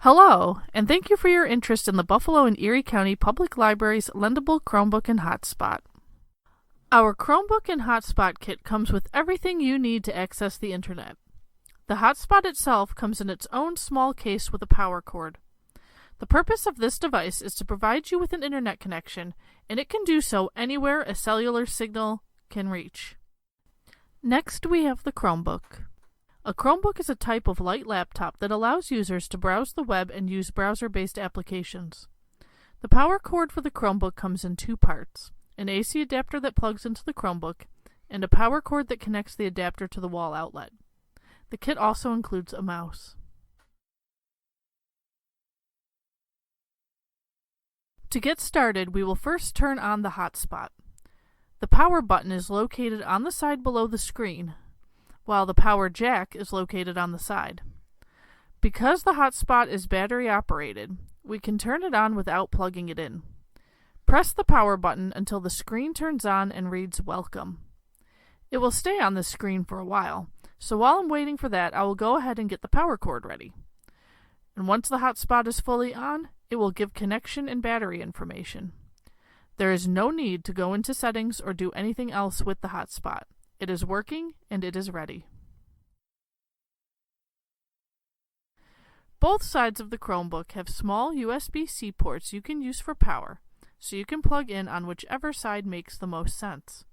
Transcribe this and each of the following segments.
Hello, and thank you for your interest in the Buffalo and Erie County Public Library's Lendable Chromebook and Hotspot. Our Chromebook and Hotspot kit comes with everything you need to access the internet. The Hotspot itself comes in its own small case with a power cord. The purpose of this device is to provide you with an internet connection, and it can do so anywhere a cellular signal can reach. Next, we have the Chromebook. A Chromebook is a type of light laptop that allows users to browse the web and use browser-based applications. The power cord for the Chromebook comes in two parts: an AC adapter that plugs into the Chromebook, and a power cord that connects the adapter to the wall outlet. The kit also includes a mouse. To get started, we will first turn on the Hotspot. The power button is located on the side below the screen, while the power jack is located on the side. Because the Hotspot is battery operated, we can turn it on without plugging it in. Press the power button until the screen turns on and reads "Welcome." It will stay on this screen for a while, so while I'm waiting for that, I will go ahead and get the power cord ready. And once the Hotspot is fully on, it will give connection and battery information. There is no need to go into settings or do anything else with the Hotspot. It is working and it is ready. Both sides of the Chromebook have small USB-C ports you can use for power, so you can plug in on whichever side makes the most sense.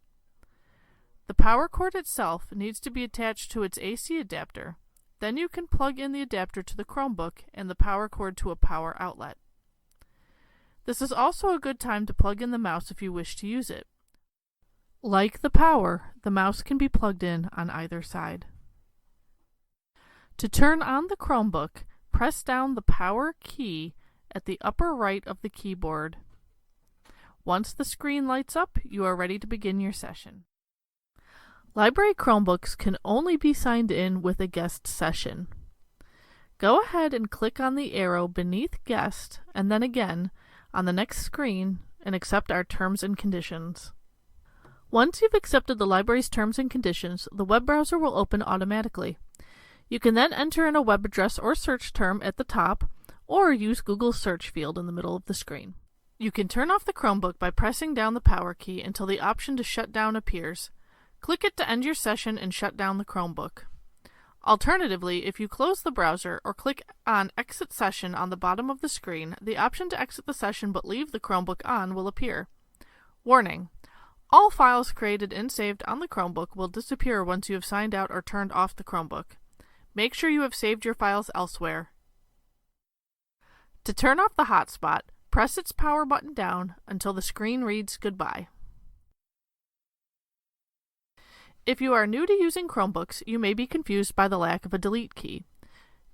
The power cord itself needs to be attached to its AC adapter. Then you can plug in the adapter to the Chromebook and the power cord to a power outlet. This is also a good time to plug in the mouse if you wish to use it. Like the power, the mouse can be plugged in on either side. To turn on the Chromebook, press down the power key at the upper right of the keyboard. Once the screen lights up, you are ready to begin your session. Library Chromebooks can only be signed in with a guest session. Go ahead and click on the arrow beneath Guest and then again on the next screen and accept our terms and conditions. Once you've accepted the library's terms and conditions, the web browser will open automatically. You can then enter in a web address or search term at the top, or use Google's search field in the middle of the screen. You can turn off the Chromebook by pressing down the power key until the option to shut down appears. Click it to end your session and shut down the Chromebook. Alternatively, if you close the browser or click on Exit Session on the bottom of the screen, the option to exit the session but leave the Chromebook on will appear. Warning: all files created and saved on the Chromebook will disappear once you have signed out or turned off the Chromebook. Make sure you have saved your files elsewhere. To turn off the Hotspot, press its power button down until the screen reads "Goodbye." If you are new to using Chromebooks, you may be confused by the lack of a delete key.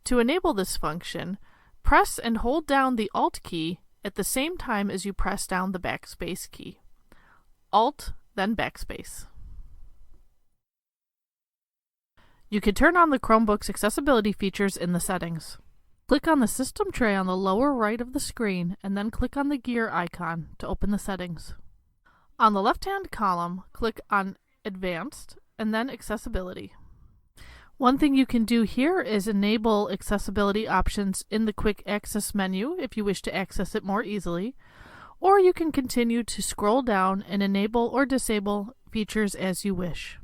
To enable this function, press and hold down the Alt key at the same time as you press down the backspace key. Alt, then backspace. You can turn on the Chromebook's accessibility features in the settings. Click on the system tray on the lower right of the screen and then click on the gear icon to open the settings. On the left-hand column, click on Advanced and then Accessibility. One thing you can do here is enable accessibility options in the Quick Access menu if you wish to access it more easily, or you can continue to scroll down and enable or disable features as you wish.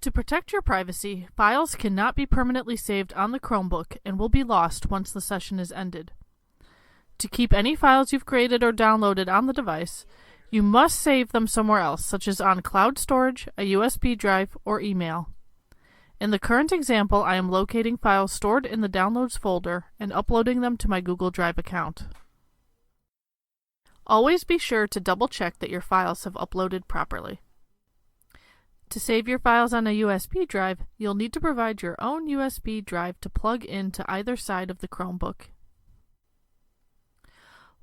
To protect your privacy, files cannot be permanently saved on the Chromebook and will be lost once the session is ended. To keep any files you've created or downloaded on the device, you must save them somewhere else, such as on cloud storage, a USB drive, or email. In the current example, I am locating files stored in the Downloads folder and uploading them to my Google Drive account. Always be sure to double-check that your files have uploaded properly. To save your files on a USB drive, you'll need to provide your own USB drive to plug into either side of the Chromebook.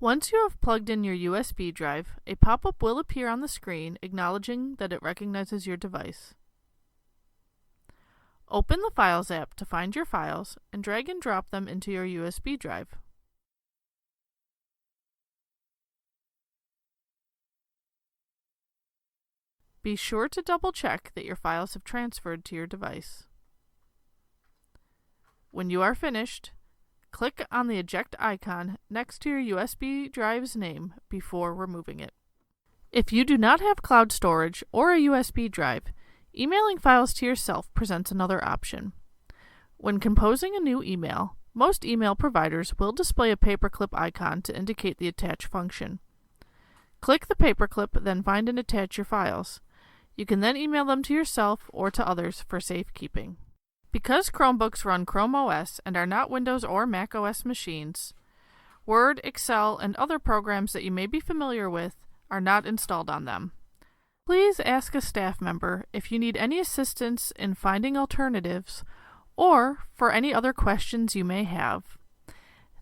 Once you have plugged in your USB drive, a pop-up will appear on the screen acknowledging that it recognizes your device. Open the Files app to find your files and drag and drop them into your USB drive. Be sure to double-check that your files have transferred to your device. When you are finished, click on the eject icon next to your USB drive's name before removing it. If you do not have cloud storage or a USB drive, emailing files to yourself presents another option. When composing a new email, most email providers will display a paperclip icon to indicate the attach function. Click the paperclip, then find and attach your files. You can then email them to yourself or to others for safekeeping. Because Chromebooks run Chrome OS and are not Windows or Mac OS machines, Word, Excel, and other programs that you may be familiar with are not installed on them. Please ask a staff member if you need any assistance in finding alternatives or for any other questions you may have.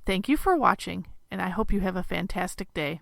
Thank you for watching, and I hope you have a fantastic day.